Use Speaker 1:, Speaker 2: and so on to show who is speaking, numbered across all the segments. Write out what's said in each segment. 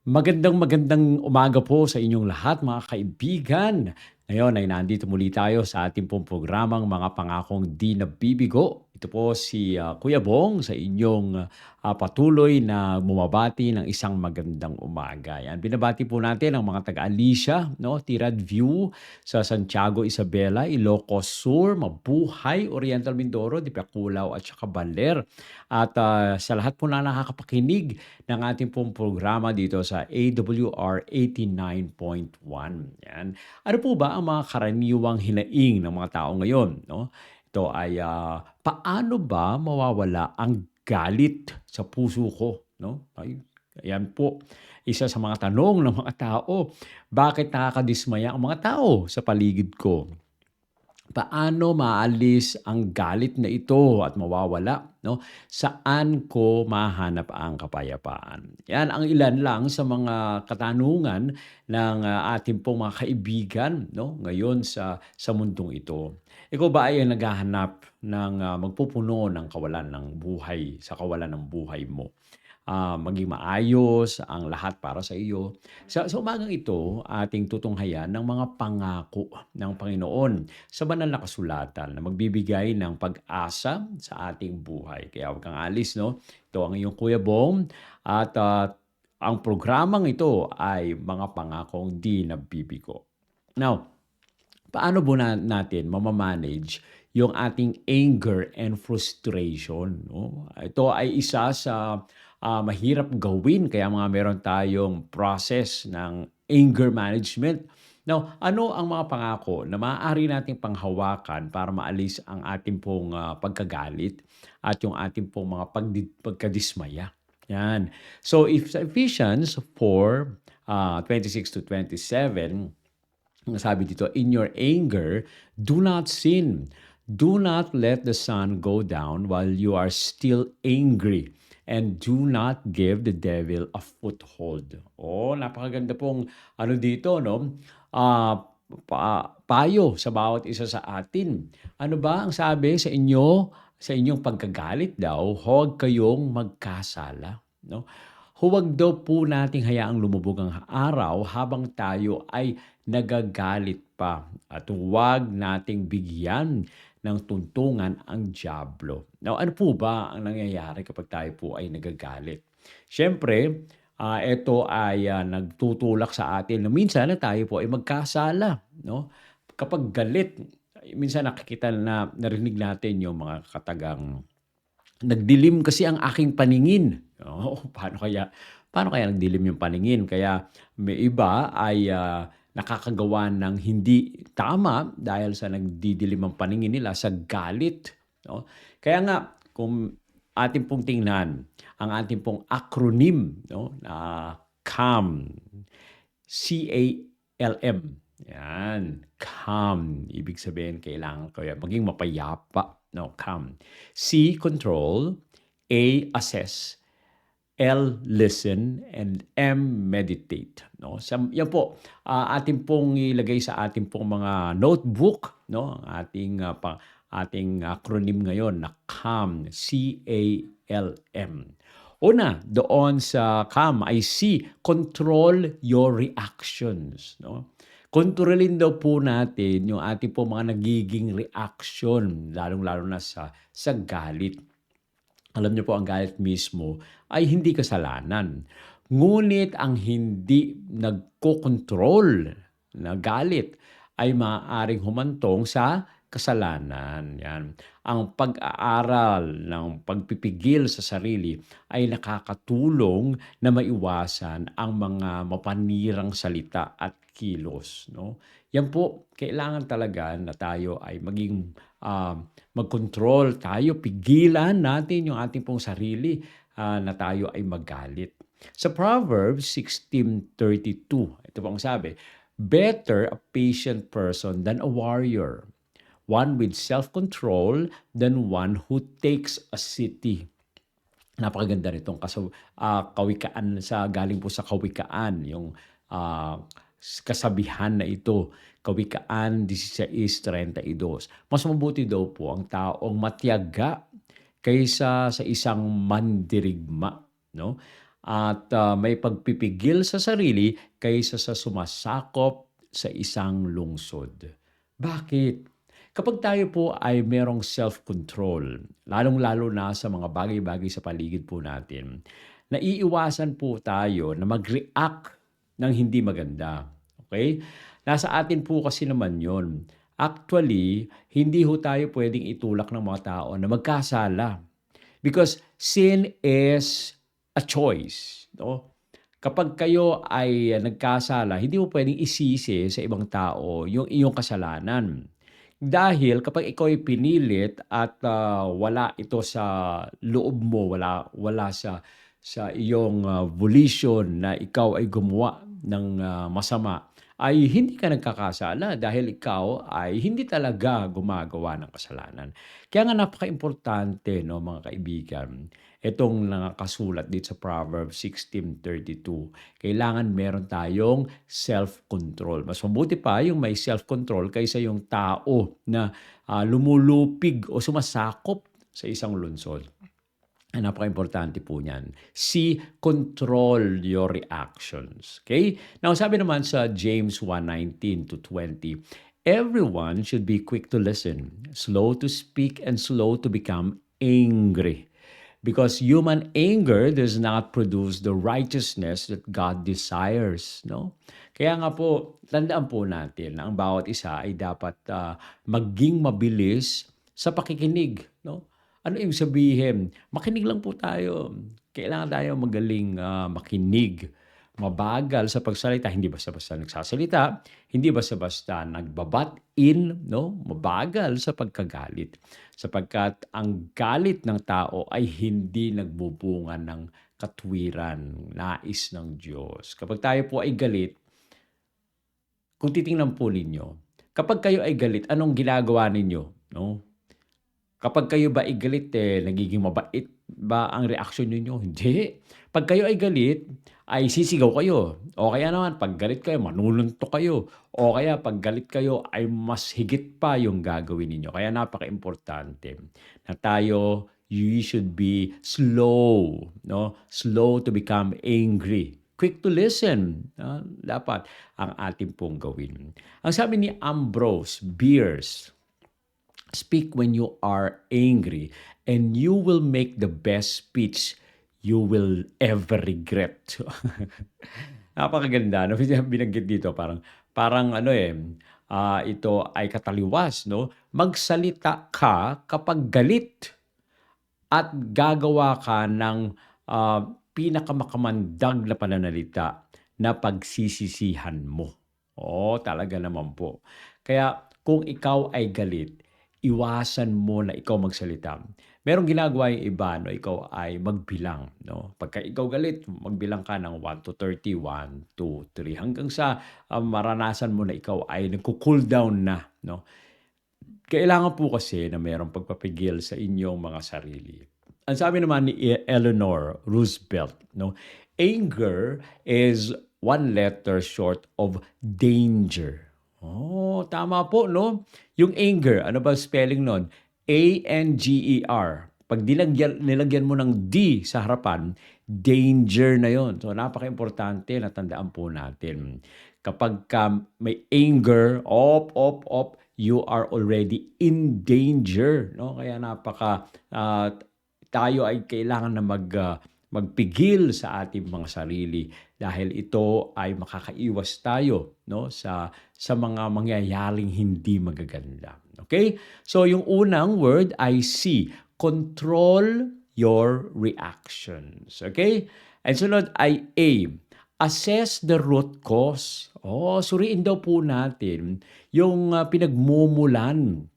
Speaker 1: Magandang umaga po sa inyong lahat mga kaibigan. Ngayon ay nandito muli tayo sa ating pong programang Mga Pangakong Di Nabibigo. Ito po si Kuya Bong sa inyong patuloy na bumabati ng isang magandang umaga. Yan, binabati po natin ang mga taga-Alicia, no? Tirad View sa Santiago Isabela, Ilocos Sur, Mabuhay, Oriental Mindoro, Dipakulaw at saka Baler. At sa lahat po na nakakapakinig ng ating pong programa dito sa AWR 89.1. Yan. Ano po ba ang mga karaniwang hinaing ng mga tao ngayon? No? Ito ay paano ba mawawala ang galit sa puso ko? No? Ay, ayan po, isa sa mga tanong ng mga tao. Bakit nakakadismaya ang mga tao sa paligid ko? Paano maalis ang galit na ito at mawawala, no? Saan ko mahanap ang kapayapaan? Yan ang ilan lang sa mga katanungan ng ating pong mga kaibigan, no? Ngayon sa mundong ito. Ikaw ba ay naghahanap ng magpupuno ng kawalan ng buhay, sa kawalan ng buhay mo? Maging maayos ang lahat para sa iyo. Sa umagang ito, ating tutunghayan ng mga pangako ng Panginoon sa banal na kasulatan na magbibigay ng pag-asa sa ating buhay. Kaya huwag kang alis, no? Ito ang iyong Kuya Bong at ang programang ito ay mga pangakong di nabibigo. Now, paano po natin mamamanage yung ating anger and frustration, no? Ito ay isa sa mahirap gawin kaya meron tayong process ng anger management. Now, ano ang mga pangako na maaari nating panghawakan para maalis ang ating pong pagkagalit at yung ating pong mga pagkadismaya? Yan. So, if sa Ephesians 4, 26 to 27, ang sabi dito, in your anger, do not sin. Do not let the sun go down while you are still angry. And do not give the devil a foothold. Oh, napakaganda pong ano dito, no? Payo sa bawat isa sa atin. Ano ba ang sabi sa inyo, sa inyong pagkagalit daw, huwag kayong magkasala, no? Huwag daw po nating hayaang lumubog ang araw habang tayo ay nagagalit pa at huwag nating bigyan ng tuntungan ang dyablo. Now, ano po ba ang nangyayari kapag tayo po ay nagagalit? Siyempre, ito ay nagtutulak sa atin na minsan na tayo po ay magkasala. No? Kapag galit, minsan narinig natin yung mga katagang nagdilim kasi ang aking paningin. Oo, paano kaya nagdilim yung paningin? Kaya may iba ay nakakagawa ng hindi tama dahil sa nagdidilim ang paningin nila sa galit. No? Kaya nga, kung ating pong tingnan ang ating pong acronym, no, na CALM, CALM. Yan, calm. Ibig sabihin, kailangan ko yan maging mapayapa. No, calm. C, control. A, assess. L, listen. And M, meditate. No? Yan po, ating pong ilagay sa ating pong mga notebook. No? Ating acronym ngayon na CALM. C-A-L-M. Una, doon sa calm ay C, control your reactions. No? Kontrolin daw po natin yung ating po mga nagiging reaction, lalong-lalo na sa galit. Alam niyo po, ang galit mismo ay hindi kasalanan. Ngunit ang hindi nagkokontrol na galit ay maaaring humantong sa kasalanan. Yan. Ang pag-aaral ng pagpipigil sa sarili ay nakakatulong na maiwasan ang mga mapanirang salita at kilos. No? Yan po, kailangan talaga na tayo ay maging mag-control tayo, pigilan natin yung ating pong sarili na tayo ay magalit. Sa Proverbs 16:32, ito pong sabi, better a patient person than a warrior, one with self-control than one who takes a city. Napakaganda nitong kawikaan galing po sa kawikaan, yung kasabihan na ito, Kawikaan 16:32. Mas mabuti daw po ang taong matiyaga kaysa sa isang mandirigma, no? at may pagpipigil sa sarili kaysa sa sumasakop sa isang lungsod. Bakit? Kapag tayo po ay merong self-control, lalong-lalo na sa mga bagay-bagay sa paligid po natin, naiiwasan po tayo na mag-react ng hindi maganda. Okay? Nasa atin po kasi naman yon. Actually, hindi ho tayo pwedeng itulak ng mga tao na magkasala. Because sin is a choice. No? Kapag kayo ay nagkasala, hindi mo pwedeng isisi sa ibang tao yung iyong kasalanan. Dahil kapag ikaw ay pinilit at wala ito sa loob mo, wala sa iyong volition na ikaw ay gumawa ng masama, ay hindi ka nagkakasala dahil ikaw ay hindi talaga gumagawa ng kasalanan. Kaya nga napaka-importante, no, mga kaibigan, itong nakasulat dito sa Proverbs 16:32. Kailangan meron tayong self-control. Mas mabuti pa yung may self-control kaysa yung tao na lumulupig o sumasakop sa isang lungsod. Napaka-importante po niyan. C, control your reactions. Okay? Now, sabi naman sa James 1:19-20, everyone should be quick to listen, slow to speak, and slow to become angry. Because human anger does not produce the righteousness that God desires. No? Kaya nga po, tandaan po natin na ang bawat isa ay dapat maging mabilis sa pakikinig. No? Ano ibig sabihin? Makinig lang po tayo. Kailangan tayo magaling makinig. Mabagal sa pagsalita, hindi basta-basta nagsasalita, hindi basta-basta nagbabat in, no? Mabagal sa pagkagalit. Sapagkat ang galit ng tao ay hindi nagbubunga ng katwiran, nais ng Diyos. Kapag tayo po ay galit, kung titingnan po ninyo, kapag kayo ay galit, anong ginagawa ninyo? No? Kapag kayo ba ay galit, nagiging mabait ba ang reaksyon ninyo? Hindi. Pag kayo ay galit, ay sisigaw kayo. O kaya naman, pag galit kayo, manununtok kayo. O kaya pag galit kayo, ay mas higit pa yung gagawin ninyo. Kaya napaka-importante na tayo, you should be slow, no? Slow to become angry. Quick to listen. Dapat ang ating pong gawin. Ang sabi ni Ambrose Bierce, speak when you are angry, and you will make the best speech you will ever regret. Napakaganda, no? Binanggit dito, parang ano ito ay kataliwas, no? Magsalita ka kapag galit at gagawa ka ng pinakamakamandag na pananalita na pagsisisihan mo. Oo, talaga naman po. Kaya kung ikaw ay galit, iwasan mo na ikaw magsalita. Merong ginagawa yung iba, no? Ikaw ay magbilang. No? Pagka ikaw galit, magbilang ka ng 1 to 30, 1, 2, 3, hanggang sa maranasan mo na ikaw ay nagko-cool down na. No? Kailangan po kasi na merong pagpapigil sa inyong mga sarili. Ang sabi naman ni Eleanor Roosevelt, no? Anger is one letter short of danger. Oh, tama po, no? Yung anger, ano ba spelling nun? A-N-G-E-R. Pag nilagyan mo ng D sa harapan, danger na yon. So, napaka-importante na tandaan po natin. Kapag may anger, you are already in danger. No? Kaya tayo ay kailangan na magpigil sa ating mga sarili dahil ito ay makakaiwas tayo, no, sa mga mangyayaring hindi magaganda. Okay? So yung unang word ay C, control your reactions. Okay? And sunod ay A, assess the root cause. Suriin daw po natin yung pinagmumulan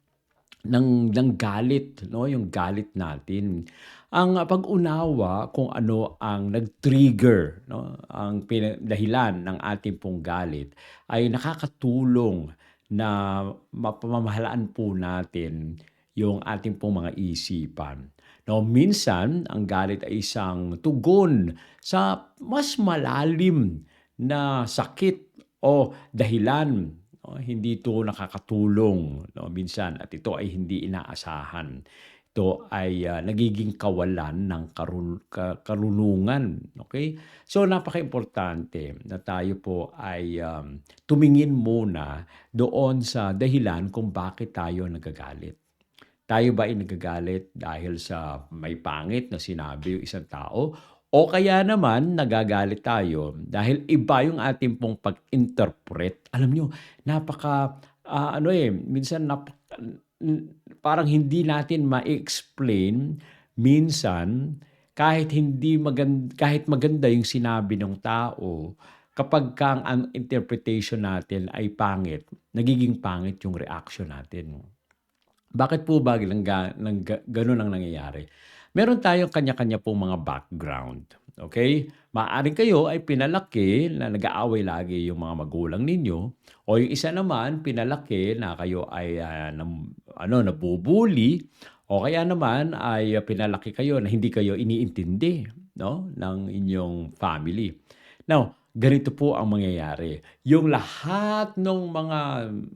Speaker 1: ng galit, no, yung galit natin. Ang pag-unawa kung ano ang nag-trigger, no, ang dahilan ng ating pong galit ay nakakatulong na mapamamahalaan po natin yung ating pong mga isipan. No, minsan ang galit ay isang tugon sa mas malalim na sakit o dahilan. No, hindi ito nakakatulong, no, minsan, at ito ay hindi inaasahan. ito ay nagiging kawalan ng karunungan. Okay? So napaka-importante na tayo po ay tumingin muna doon sa dahilan kung bakit tayo nagagalit. Tayo ba ay nagagalit dahil sa may pangit na sinabi yung isang tao? O kaya naman nagagalit tayo dahil iba yung ating pong pag-interpret. Alam nyo, napaka, minsan parang hindi natin ma-explain minsan kahit maganda yung sinabi ng tao, kapag ang interpretation natin ay pangit, nagiging pangit yung reaction natin. Bakit po ba gano'n ang nangyayari? Meron tayong kanya-kanya pong mga background, okay? Maaaring kayo ay pinalaki na nag-aaway lagi yung mga magulang ninyo o yung isa naman pinalaki na kayo ay, nabubuli o kaya naman ay pinalaki kayo na hindi kayo iniintindi, 'no, ng inyong family. Now, ganito po ang mangyayari, yung lahat ng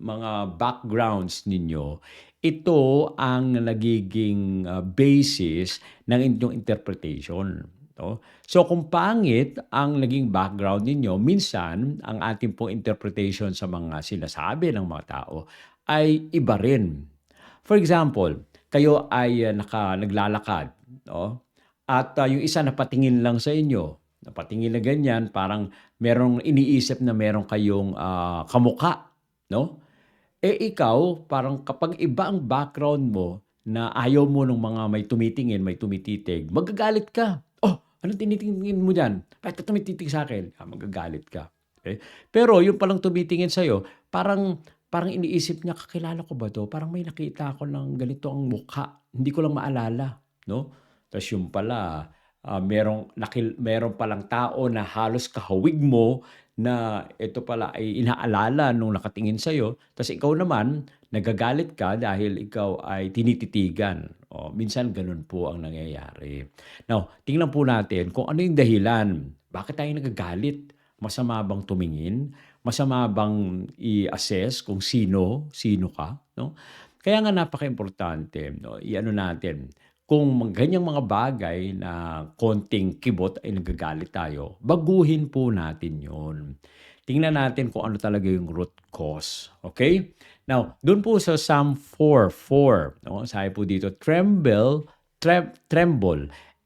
Speaker 1: mga backgrounds ninyo, ito ang nagiging, basis ng inyong interpretation, 'no. So kung pangit ang naging background ninyo, minsan ang ating pong interpretation sa mga sinasabi ng mga tao ay iba rin. For example, kayo ay, naglalakad, 'no, at, yung isa napatingin lang sa inyo, napatingin na ganyan, parang merong iniisip na meron kayong, kamukha, 'no? Eh, ikaw parang kapag iba ang background mo na ayaw mo nung mga may tumitingin, may tumititig, magagalit ka. "Oh, anong tinitingin mo diyan? Bakit ka tumititig sa'kin?" Magagalit ka, okey. Pero yung palang tumitingin sa'yo parang parang iniisip niya, "Kakilala ko ba 'to? Parang may nakita ako ng ganito ang mukha, hindi ko lang maalala." 'No? Ta's yung pala, meron palang tao na halos kahawig mo na ito pala ay inaalala nung nakatingin sa'yo, ta's ikaw naman nagagalit ka dahil ikaw ay tinititigan. O minsan gano'n po ang nangyayari. Now, tingnan po natin kung ano yung dahilan. Bakit tayo nagagalit? Masama bang tumingin? Masama bang i-assess kung sino ka, 'no? Kaya nga napakaimportante, 'no, i-ano natin, kung ganyang mga bagay na konting kibot ay nagagalit tayo, baguhin po natin 'yon. Tingnan natin kung ano talaga yung root cause, okay? Now, do'n po sa Psalm 4:4, 'no, sabi po dito, "Tremble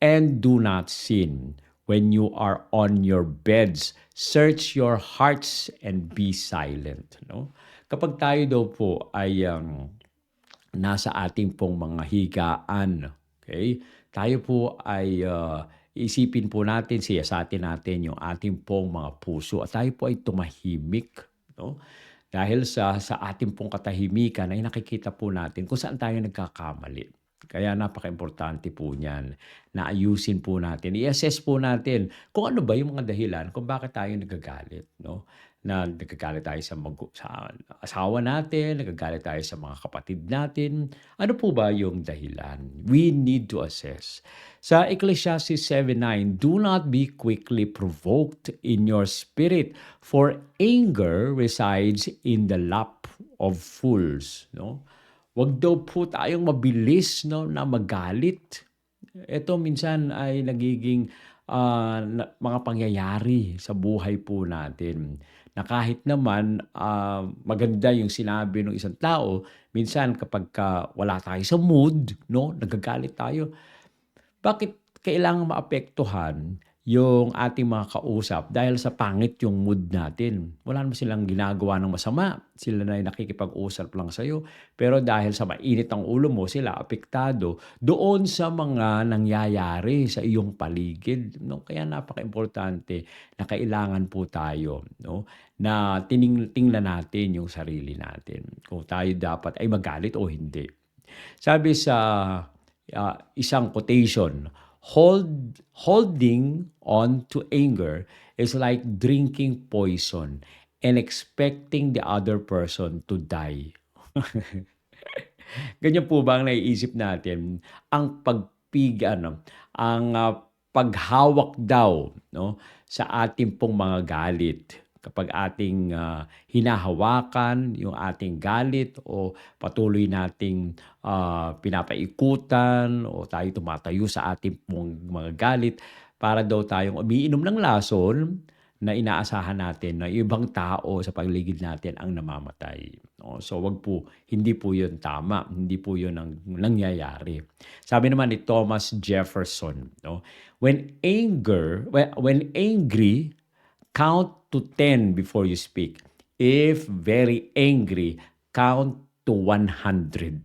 Speaker 1: and do not sin. When you are on your beds, search your hearts and be silent." 'No? Kapag tayo daw po ay, nasa ating pong mga higaan, okay? Tayo po ay, iisipin po natin, siyasatin natin yung ating pong mga puso at tayo po ay tumahimik, 'no? Dahil sa ating pong katahimikan ay nakikita po natin kung saan tayo nagkakamali. Kaya napakaimportante po niyan na ayusin po natin, i-assess po natin kung ano ba yung mga dahilan kung bakit tayo nagagalit, 'no? Na nagagalit tayo sa asawa natin, nagagalit tayo sa mga kapatid natin. Ano po ba yung dahilan? We need to assess. Sa Ecclesiastes 7:9, "Do not be quickly provoked in your spirit, for anger resides in the lap of fools." 'No? Wag daw po tayong mabilis, 'no, na magalit. Ito minsan ay nagiging, mga pangyayari sa buhay po natin na kahit naman, maganda yung sinabi ng isang tao, minsan kapagka wala tayo sa mood, 'no, nagagalit tayo. Bakit kailangang maapektuhan yung ating mga kausap dahil sa pangit yung mood natin? Wala naman silang ginagawa ng masama. Sila na ay nakikipag-usap lang sa'yo. Pero dahil sa mainit ang ulo mo, sila apektado doon sa mga nangyayari sa iyong paligid, 'no? Kaya napakaimportante na kailangan po tayo, 'no, na tingnan natin yung sarili natin, kung tayo dapat ay magalit o hindi. Sabi sa, isang quotation, "Holding on to anger is like drinking poison and expecting the other person to die." Ganyan po ba ang naiisip natin? Ang ang, paghawak daw, 'no, sa ating pong mga galit. kapag ating hinahawakan yung ating galit o patuloy nating pinapaikutan o tayo tumatayo sa ating mga galit para daw tayong umiinom ng lason na inaasahan natin na yung ibang tao sa paligid natin ang namamatay. No? So wag po, hindi po yun tama, hindi po yun ang nangyayari. Sabi naman ni Thomas Jefferson, no? When angry, count to 10 before you speak. If very angry, count to 100.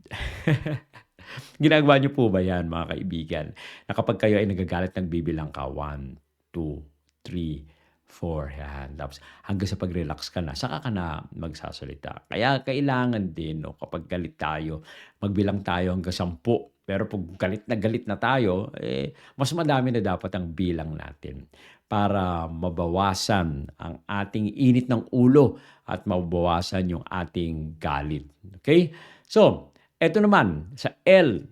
Speaker 1: Ginagawa niyo po ba yan, mga kaibigan? Na kapag kayo ay nagagalit, nagbibilang ka, 1, 2, 3, 4, yan. Tapos hanggang sa pag-relax ka na, saka ka na magsasalita. Kaya kailangan din, no, kapag galit tayo, magbilang tayo hanggang 10. Pero pag galit na tayo, mas madami na dapat ang bilang natin para mabawasan ang ating init ng ulo at mabawasan yung ating galit. Okay? So, eto naman, sa L.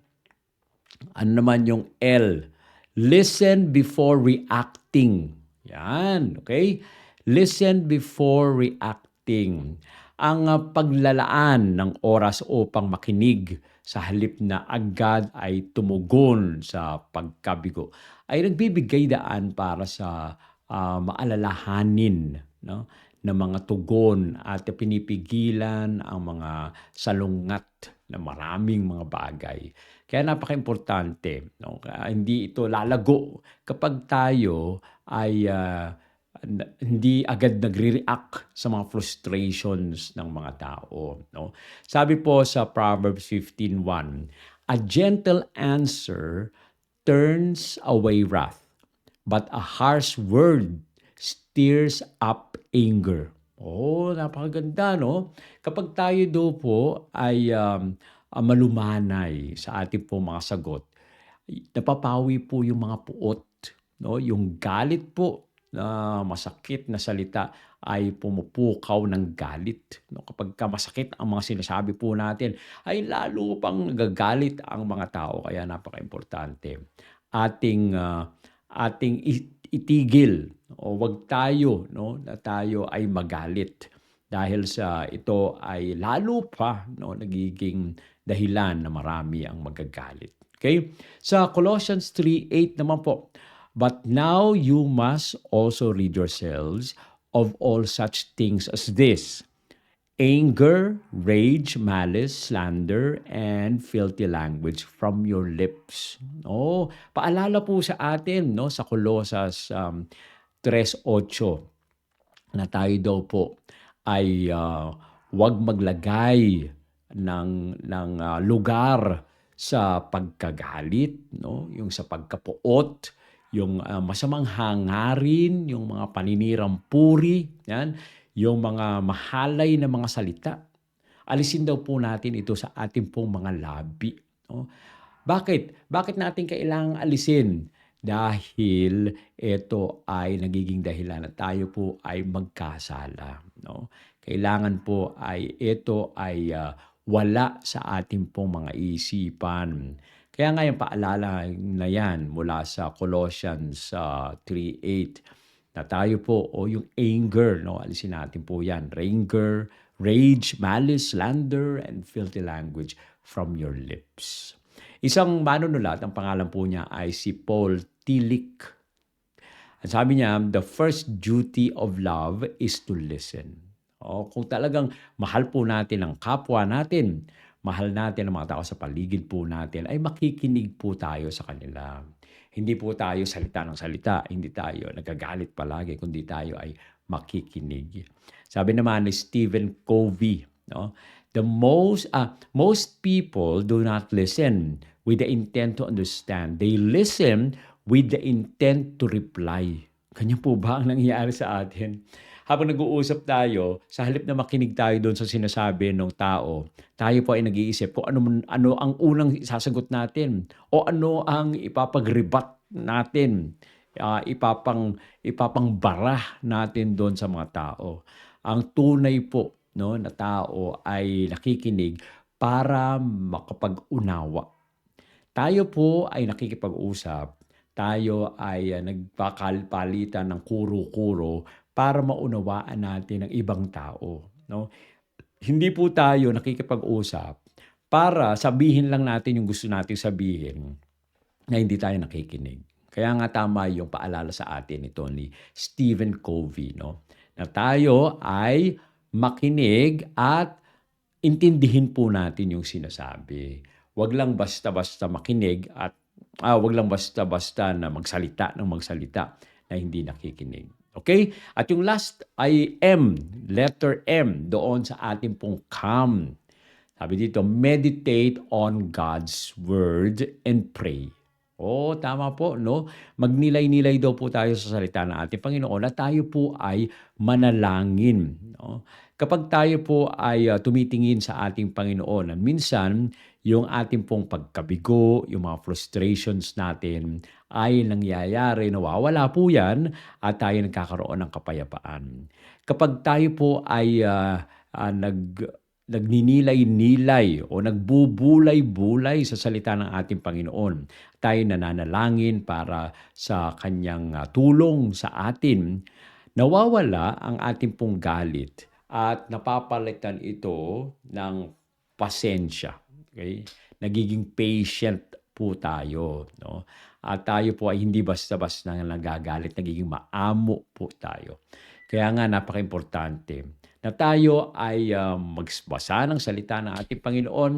Speaker 1: Ano naman yung L? Listen before reacting. Yan, okay? Listen before reacting. Ang paglalaan ng oras upang makinig sa halip na agad ay tumugon sa pagkabigo ay nagbibigay daan para sa maalalahanin, no, ng mga tugon at pinipigilan ang mga salungat na maraming mga bagay. Kaya napaka-importante, no? Hindi ito lalago kapag tayo ay hindi agad nagre-react sa mga frustrations ng mga tao. No? Sabi po sa Proverbs 15:1, a gentle answer turns away wrath, but a harsh word stirs up anger. Oh, napakaganda, no? Kapag tayo daw po ay malumanay sa ating po mga sagot, napapawi po yung mga puot, no? Yung galit po na masakit na salita ay pumupukaw ng galit. No? Kapag masakit ang mga sinasabi po natin, ay lalo pang nagagalit ang mga tao. Kaya napaka-importante. Ating itigil o wag tayo, no, na tayo ay magalit. Dahil sa ito ay lalo pa, no, nagiging dahilan na marami ang magagalit. Okay? Sa Colossians 3:8 naman po, but now you must also rid yourselves of all such things as this: anger, rage, malice, slander, and filthy language from your lips. Oh, paalala po sa atin, no, sa Colosas 3:8 na tayo daw po ay wag maglagay ng lugar sa pagkagalit, no, yung sa pagkapuot, yung masamang hangarin, yung mga paninirang puri, yan, yung mga mahalay na mga salita. Alisin daw po natin ito sa ating pong mga labi. No? Bakit? Bakit natin kailangang alisin? Dahil ito ay nagiging dahilan na tayo po ay magkasala. No? Kailangan po ay ito ay wala sa ating pong mga isipan. Kaya nga yung paalala na yan mula sa Colossians 3:8 na tayo po o yung anger, no, alisin natin po yan. Anger, rage, malice, slander, and filthy language from your lips. Isang manunulat, ang pangalan po niya ay si Paul Tillich. At sabi niya, the first duty of love is to listen. O, kung talagang mahal po natin ang kapwa natin, mahal natin ang mga tao sa paligid po natin, ay makikinig po tayo sa kanila. Hindi po tayo salita ng salita, hindi tayo nagagalit palagi, kundi tayo ay makikinig. Sabi naman ni Stephen Covey, no? Most people do not listen with the intent to understand. They listen with the intent to reply. Ganyan po ba ang nangyayari sa atin? Habang nag-uusap tayo, sa halip na makinig tayo doon sa sinasabi ng tao, tayo po ay nag-iisip kung ano ang unang sasagot natin o ano ang ipapag-rebat natin, ipapangbara natin doon sa mga tao. Ang tunay po, no, na tao ay nakikinig para makapag-unawa. Tayo po ay nakikipag-usap, tayo ay nagpapalitan ng kuro-kuro para maunawaan natin ang ibang tao, 'no? Hindi po tayo nakikipag-usap para sabihin lang natin yung gusto nating sabihin na hindi tayo nakikinig. Kaya nga tama yung paalala sa atin ito ni Stephen Covey, 'no, na tayo ay makinig at intindihin po natin yung sinasabi. Wag lang basta-basta makinig at, wag lang basta-basta na magsalita ng magsalita na hindi nakikinig. Okay. At yung last ay M, letter M doon sa ating pong calm. Sabi dito, meditate on God's word and pray. Oh, tama po, no? Magnilay-nilay daw po tayo sa salita ng ating Panginoon at tayo po ay manalangin, no? Kapag tayo po ay tumitingin sa ating Panginoon, at minsan yung ating pong pagkabigo, yung mga frustrations natin ay nangyayari, nawawala po yan at tayo nagkakaroon ng kapayapaan. Kapag tayo po ay nagninilay-nilay o nagbubulay-bulay sa salita ng ating Panginoon. Tayo nananalangin para sa kanyang tulong sa atin. Nawawala ang ating pong galit at napapalitan ito ng pasensya. Okay? Nagiging patient po tayo, no? At tayo po ay hindi basta-basta nagagalit, nagiging maamo po tayo. Kaya nga napaka-importante na tayo ay magbasa ng salita ng ating Panginoon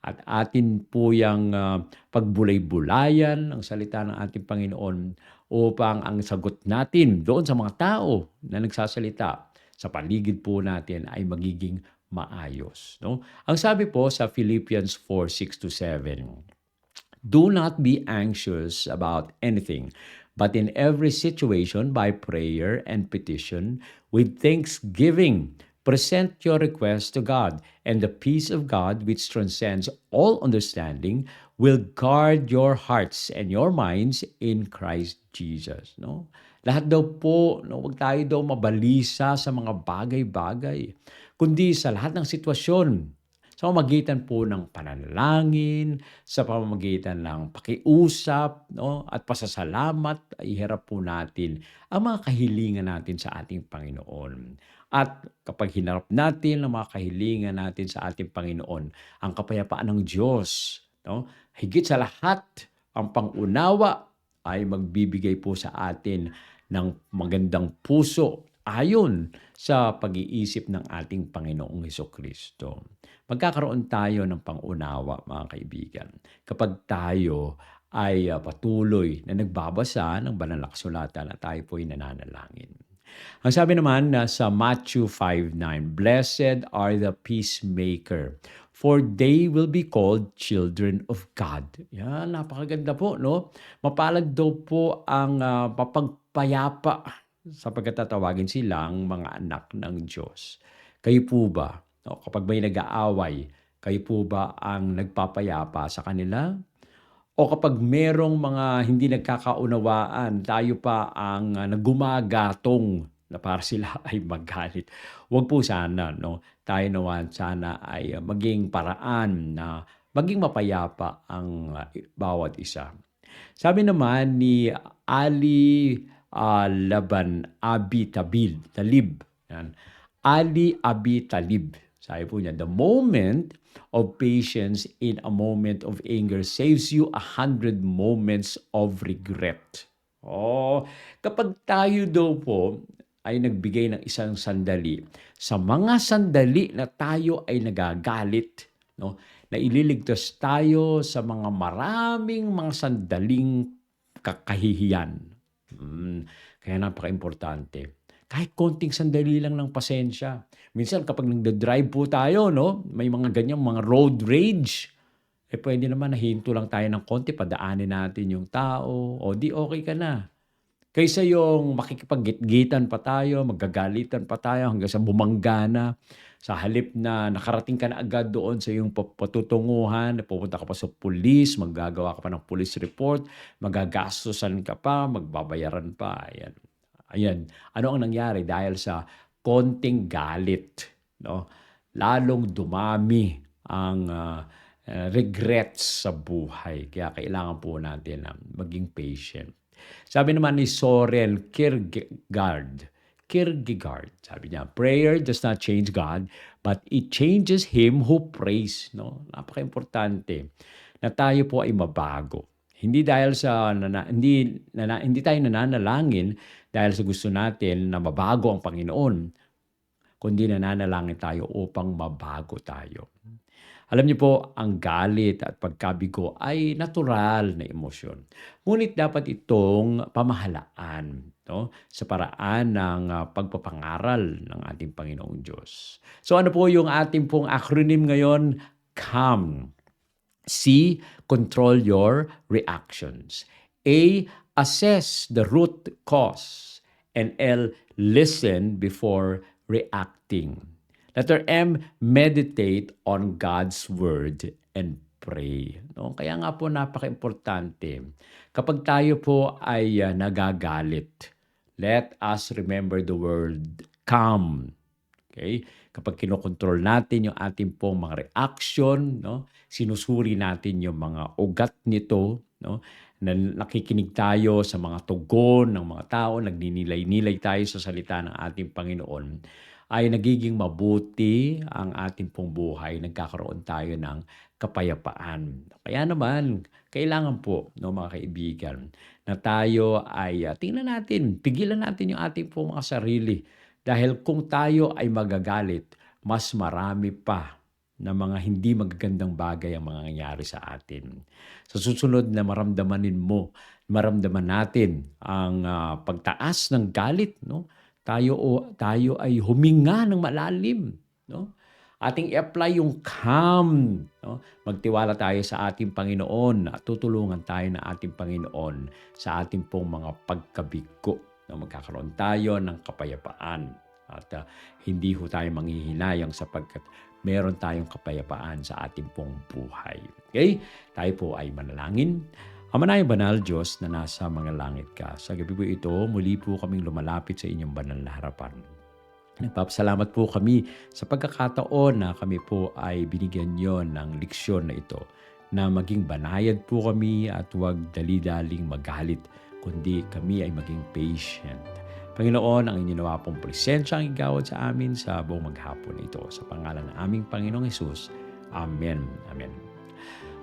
Speaker 1: at atin po yung pagbulay-bulayan ng salita ng ating Panginoon upang ang sagot natin doon sa mga tao na nagsasalita sa paligid po natin ay magiging maayos. No? Ang sabi po sa Philippians 4:6-7, do not be anxious about anything, but in every situation, by prayer and petition, with thanksgiving, present your requests to God, and the peace of God, which transcends all understanding, will guard your hearts and your minds in Christ Jesus. No? Lahat daw po, no, wag tayo daw mabalisa sa mga bagay-bagay, kundi sa lahat ng sitwasyon, sa pamamagitan po ng pananalangin, sa pamamagitan ng pakiusap, no, at pasasalamat, iharap po natin ang mga kahilingan natin sa ating Panginoon. At kapag hinarap natin ang mga kahilingan natin sa ating Panginoon, ang kapayapaan ng Diyos, no, higit sa lahat, ang pangunawa ay magbibigay po sa atin ng magandang puso ayon sa pag-iisip ng ating Panginoong Hesukristo. Magkakaroon tayo ng pangunawa, mga kaibigan, kapag tayo ay patuloy na nagbabasa ng banal na kasulatan at tayo po ay nananalangin. Ang sabi naman sa Matthew 5:9, blessed are the peacemaker, for they will be called children of God. Yan, napakaganda po, no? Mapalad daw po ang mapagpayapa sapagkat tatawagin silang mga anak ng Diyos. Kayo po ba? No, kapag may nag-aaway, kayo po ba ang nagpapayapa sa kanila? O kapag merong mga hindi nagkakaunawaan, tayo pa ang nagumagatong na para sila ay magalit. Huwag po sana, no? Tayo naman sana ay maging paraan na maging mapayapa ang bawat isa. Sabi naman ni Ali Laban Abi Talib. Yan. Ali Abi Talib. Sabi po niya, the moment of patience in a moment of anger saves you 100 moments of regret. Oh, kapag tayo daw po ay nagbigay ng isang sandali, sa mga sandali na tayo ay nagagalit, no, na ililigtas tayo sa mga maraming mga sandaling kakahihiyan. Kaya napaka-importante. Kahit konting sandali lang ng pasensya. Minsan kapag nagda-drive po tayo, no, may mga ganyang mga road rage. Pwede naman nahinto lang tayo ng konti, padaanin natin yung tao, o di okay ka na. Kaysa yung makikipag-gitgitan pa tayo, magagalitan pa tayo hanggang sa bumangga na. Sa halip na nakarating ka na agad doon sa iyong patutunguhan, pupunta ka pa sa pulis, maggagawa ka pa ng police report, magagastusan ka pa, magbabayaran pa. Ayan. Ano ang nangyari dahil sa konting galit, no? Lalong dumami ang regrets sa buhay. Kaya kailangan po natin maging patient. Sabi naman ni Soren Kierkegaard. Sabi niya, prayer does not change God, but it changes Him who prays. No? Napaka-importante na tayo po ay mabago. Hindi dahil sa hindi tayo nananalangin dahil sa gusto natin na mabago ang Panginoon, kundi nananalangin tayo upang mabago tayo. Alam niyo po, ang galit at pagkabigo ay natural na emosyon. Ngunit dapat itong pamahalaan, no, sa paraan ng pagpapangaral ng ating Panginoong Diyos. So ano po yung ating pong acronym ngayon? CALM. C, control your reactions. A, assess the root cause. And L, listen before reacting. Letter M, meditate on God's word and pray. No? Kaya nga po napaka-importante. Kapag tayo po ay nagagalit, let us remember the word calm. Okay? Kapag kinokontrol natin yung ating pong mga reaction, no? Sinusuri natin yung mga ugat nito, no? Nakikinig tayo sa mga tugon ng mga tao, nagninilay-nilay tayo sa salita ng ating Panginoon, ay nagiging mabuti ang ating pong buhay, nagkakaroon tayo ng kapayapaan. Kaya naman, kailangan po, no, mga kaibigan, na tayo ay tingnan natin, pigilan natin yung ating pong mga sarili. Dahil kung tayo ay magagalit, mas marami pa na mga hindi magagandang bagay ang mga nangyari sa atin. Sa susunod na maramdaman natin ang pagtaas ng galit, no? Tayo ay huminga ng malalim, no? Ating i-apply yung calm, no? Magtiwala tayo sa ating Panginoon at tutulungan tayo ng ating Panginoon sa ating pong mga pagkabigo. No? Magkakaroon tayo ng kapayapaan at hindi ho tayo manghihinayang sapagkat meron tayong kapayapaan sa ating pong buhay. Okay? Tayo po ay manalangin. Ama naming banal Diyos na nasa mga langit ka. Sa gabi po ito, muli po kaming lumalapit sa inyong banal na harapan. Nagpapasalamat po kami sa pagkakataon na kami po ay binigyan nyo ng leksyon na ito, na maging banayad po kami at huwag dali-daling magalit, kundi kami ay maging patient. Panginoon, ang inyong nawa pong presensya ang igawad sa amin sa buong maghapon ito. Sa pangalan ng aming Panginoong Hesus. Amen. Amen.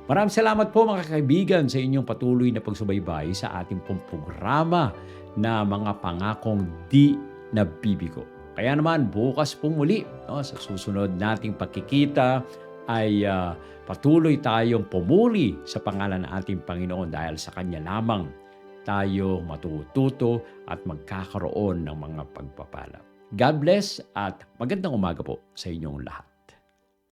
Speaker 1: Maraming salamat po mga kaibigan sa inyong patuloy na pagsubaybay sa ating pong programa na mga pangakong di nabibigo. Kaya naman bukas pong muli, no, sa susunod nating pagkikita ay patuloy tayong pumuli sa pangalan ng ating Panginoon dahil sa Kanya lamang tayo matututo at magkakaroon ng mga pagpapala. God bless at magandang umaga po sa inyong lahat.